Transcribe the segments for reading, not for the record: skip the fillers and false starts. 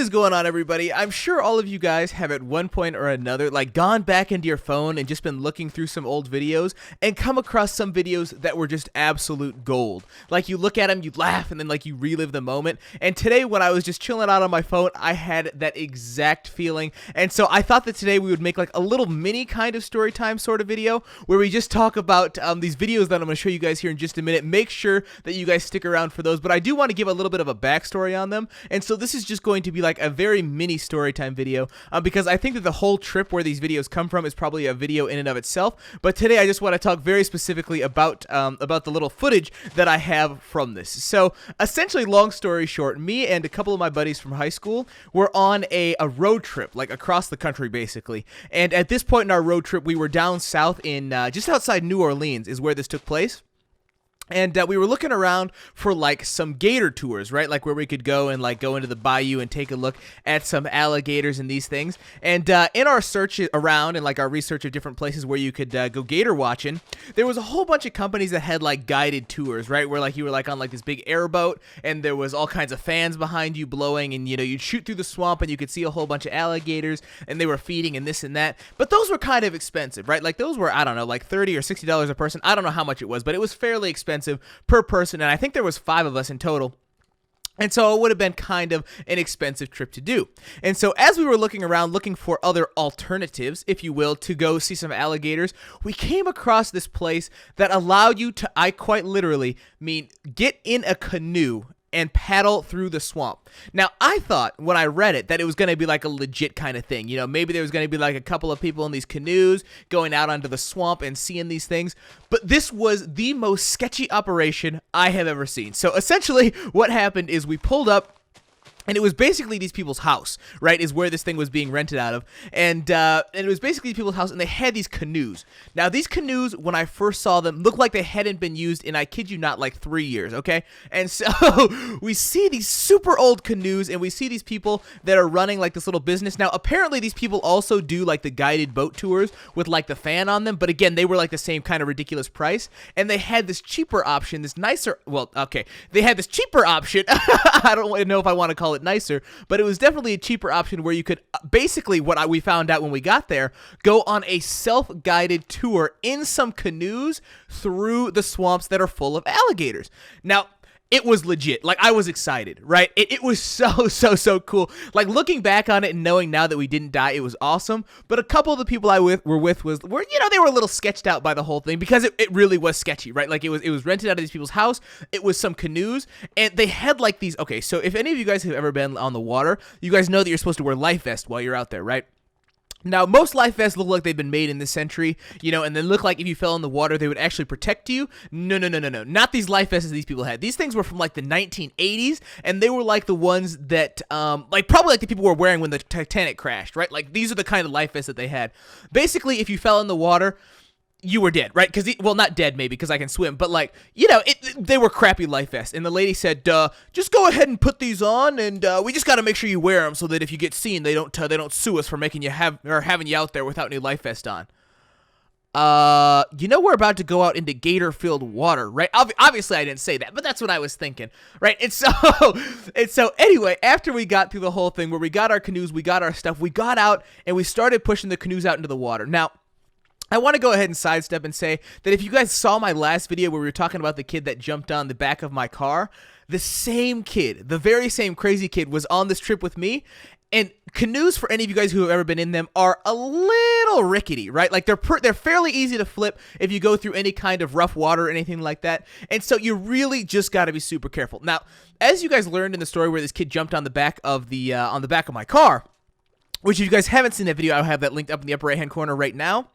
is going on, everybody? I'm sure all of you guys have at one point or another like gone back into your phone and just been looking through some old videos and come across some videos that were just absolute gold. Like you look at them, you laugh, and then like you relive the moment. And today when I was just chilling out on my phone, I had that exact feeling. And so I thought that today we would make like a little mini kind of story time sort of video where we just talk about these videos that I'm going to show you guys here in just a minute. Make sure that you guys stick around for those, but I do want to give a little bit of a backstory on them. And so this is just going to be like a very mini story time video because I think that the whole trip where these videos come from is probably a video in and of itself. But today I just want to talk very specifically about the little footage that I have from this. So essentially, long story short, me and a couple of my buddies from high school were on a road trip, like across the country basically. And at this point in our road trip, we were down south in just outside New Orleans is where this took place. And we were looking around for like some gator tours, right? Like where we could go and like go into the bayou and take a look at some alligators and these things. And in our search around and like our research of different places where you could go gator watching, there was a whole bunch of companies that had like guided tours, right? Where like you were like on like this big airboat and there was all kinds of fans behind you blowing, and you know you'd shoot through the swamp and you could see a whole bunch of alligators and they were feeding and this and that. But those were kind of expensive, right? Like those were, I don't know, like $30 or $60 a person. I don't know how much it was, but it was fairly expensive per person, and I think there was 5 of us in total. And so it would have been kind of an expensive trip to do. And so as we were looking around, looking for other alternatives, if you will, to go see some alligators, we came across this place that allowed you to, I quite literally mean, get in a canoe and paddle through the swamp. Now, I thought when I read it that it was going to be like a legit kind of thing. You know, maybe there was going to be like a couple of people in these canoes going out onto the swamp and seeing these things. But this was the most sketchy operation I have ever seen. So essentially what happened is we pulled up, and it was basically these people's house, right, is where this thing was being rented out of. And it was basically people's house, and they had these canoes. Now, these canoes, when I first saw them, looked like they hadn't been used in, I kid you not, like 3 years, okay? And so we see these super old canoes, and we see these people that are running, like, this little business. Now, apparently, these people also do, like, the guided boat tours with, like, the fan on them. But, again, they were, like, the same kind of ridiculous price. And they had this cheaper option, this nicer, well, okay. They had this cheaper option. I don't know if I want to call it nicer, but it was definitely a cheaper option where you could basically, we found out when we got there, go on a self-guided tour in some canoes through the swamps that are full of alligators. Now, it was legit. Like, I was excited, right? It was so cool. Like, looking back on it and knowing now that we didn't die, it was awesome. But a couple of the people were with, you know, they were a little sketched out by the whole thing because it really was sketchy, right? Like, it was rented out of these people's house. It was some canoes, and they had, like, these... Okay, so if any of you guys have ever been on the water, you guys know that you're supposed to wear life vests while you're out there, right? Now, most life vests look like they've been made in this century, you know, and they look like if you fell in the water, they would actually protect you. No. Not these life vests that these people had. These things were from, like, the 1980s, and they were, like, the ones that, probably like the people were wearing when the Titanic crashed, right? Like, these are the kind of life vests that they had. Basically, if you fell in the water, you were dead, right? Because, well, not dead maybe because I can swim, but like, you know, they were crappy life vests. And the lady said, just go ahead and put these on, and we just got to make sure you wear them so that if you get seen, they don't sue us for making you having you out there without any life vest on. You know, we're about to go out into gator-filled water, right? Obviously, I didn't say that, but that's what I was thinking, right? And so anyway, after we got through the whole thing where we got our canoes, we got our stuff, we got out, and we started pushing the canoes out into the water. Now, I want to go ahead and sidestep and say that if you guys saw my last video where we were talking about the kid that jumped on the back of my car, the same kid, the very same crazy kid was on this trip with me. And canoes, for any of you guys who have ever been in them, are a little rickety, right? Like, they're fairly easy to flip if you go through any kind of rough water or anything like that. And so you really just got to be super careful. Now, as you guys learned in the story where this kid jumped on the back of my car, which if you guys haven't seen that video, I'll have that linked up in the upper right-hand corner right now.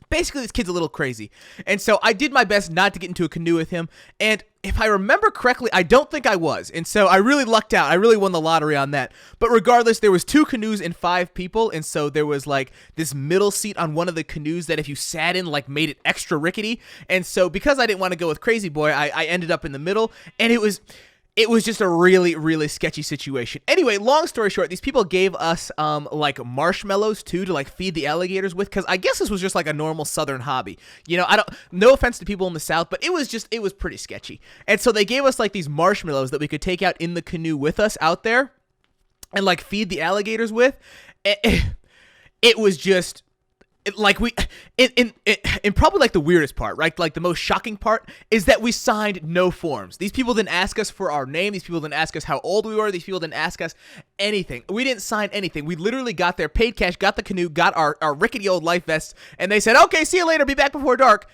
Basically, this kid's a little crazy. And so I did my best not to get into a canoe with him. And if I remember correctly, I don't think I was. And so I really lucked out. I really won the lottery on that. But regardless, there was 2 canoes and 5 people. And so there was like this middle seat on one of the canoes that if you sat in, like made it extra rickety. And so because I didn't want to go with Crazy Boy, I ended up in the middle. And it was just a really sketchy situation. Anyway, long story short, these people gave us like marshmallows too to like feed the alligators with, because I guess this was just like a normal southern hobby. You know, no offense to people in the South, but it was pretty sketchy. And so they gave us like these marshmallows that we could take out in the canoe with us out there. and like feed the alligators with. It was just like and probably like the weirdest part, right? Like the most shocking part is that we signed no forms. These people didn't ask us for our name. These people didn't ask us how old we were. These people didn't ask us anything. We didn't sign anything. We literally got there, paid cash, got the canoe, got our rickety old life vests, and they said, okay, see you later, be back before dark.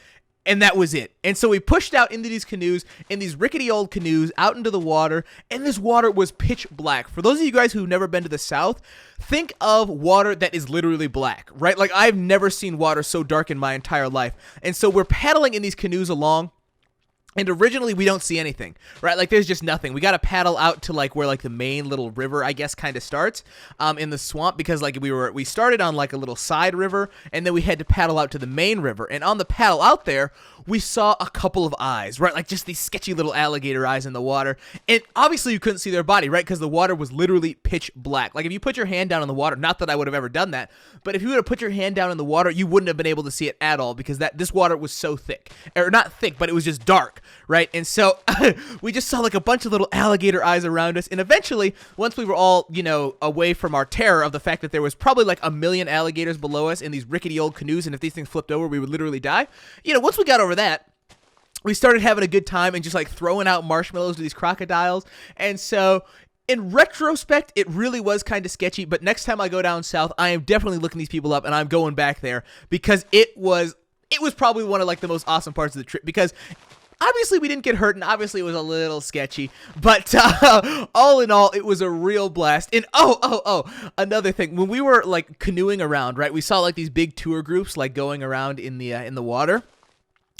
And that was it. And so we pushed out into these canoes, in these rickety old canoes, out into the water, and this water was pitch black. For those of you guys who've never been to the South, think of water that is literally black, right? Like, I've never seen water so dark in my entire life. And so we're paddling in these canoes along, and originally we don't see anything, right? Like, there's just nothing. We got to paddle out to like where like the main little river, I guess, kind of starts in the swamp, because like we started on like a little side river, and then we had to paddle out to the main river. And on the paddle out there, we saw a couple of eyes, right? Like just these sketchy little alligator eyes in the water. And obviously you couldn't see their body, right? Because the water was literally pitch black. Like if you put your hand down in the water, not that I would have ever done that, but if you would have put your hand down in the water, you wouldn't have been able to see it at all, because this water was so thick. Or not thick, but it was just dark, right? And so we just saw like a bunch of little alligator eyes around us. And eventually, once we were all, you know, away from our terror of the fact that there was probably like 1 million alligators below us in these rickety old canoes, and if these things flipped over, we would literally die. You know, once we got over that, we started having a good time and just like throwing out marshmallows to these crocodiles. And so in retrospect, it really was kind of sketchy, but next time I go down south, I am definitely looking these people up, and I'm going back there, because it was probably one of like the most awesome parts of the trip, because obviously we didn't get hurt, and obviously it was a little sketchy, but all in all, it was a real blast. And another thing, when we were like canoeing around, right, we saw like these big tour groups like going around in the water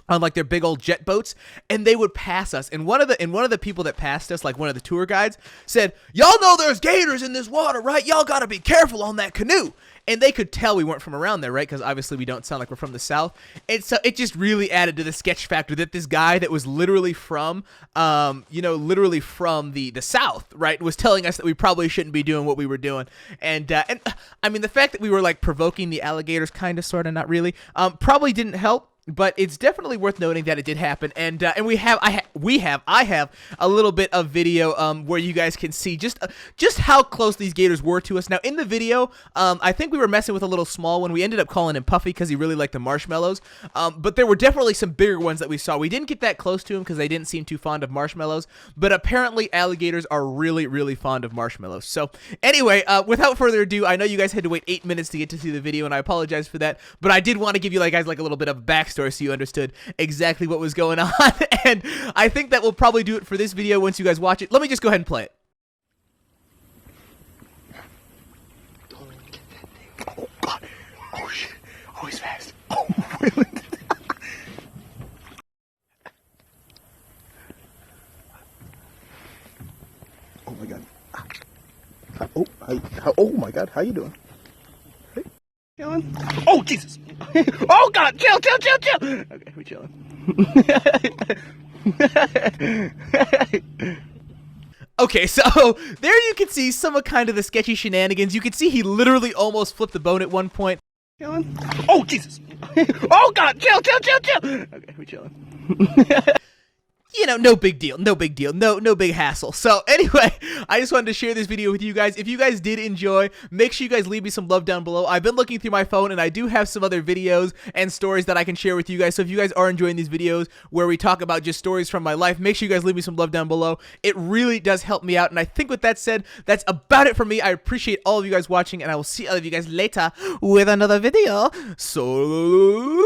on like their big old jet boats, and they would pass us. And one of the people that passed us, like one of the tour guides, said, "Y'all know there's gators in this water, right? Y'all gotta be careful on that canoe." And they could tell we weren't from around there, right? Because obviously we don't sound like we're from the South. And so it just really added to the sketch factor that this guy that was literally from, literally from the South, right, was telling us that we probably shouldn't be doing what we were doing. And I mean, the fact that we were like provoking the alligators, kind of, sort of, not really, probably didn't help. But it's definitely worth noting that it did happen, and I have a little bit of video where you guys can see just how close these gators were to us. Now in the video, I think we were messing with a little small one. We ended up calling him Puffy because he really liked the marshmallows. But there were definitely some bigger ones that we saw. We didn't get that close to him because they didn't seem too fond of marshmallows. But apparently alligators are really, really fond of marshmallows. So anyway, without further ado, I know you guys had to wait 8 minutes to get to see the video, and I apologize for that. But I did want to give you guys like a little bit of backstory, so you understood exactly what was going on. And I think that will probably do it for this video. Once you guys watch it, let me just go ahead and play it. Don't get that thing. Oh god. Oh shit. Oh, he's fast. Oh, really? Oh my god. Oh my god. How you doing? Chilling? Oh Jesus! Oh God! Chill! Okay, we chilling. Okay, so there you can see some of kind of the sketchy shenanigans. You can see he literally almost flipped the boat at one point. Chilling? Oh Jesus! Oh God! Chill! Okay, we chilling. You know, no big deal, no big hassle. So anyway, I just wanted to share this video with you guys. If you guys did enjoy, make sure you guys leave me some love down below. I've been looking through my phone, and I do have some other videos and stories that I can share with you guys. So if you guys are enjoying these videos where we talk about just stories from my life, make sure you guys leave me some love down below. It really does help me out. And I think with that said, that's about it for me. I appreciate all of you guys watching, and I will see all of you guys later with another video. So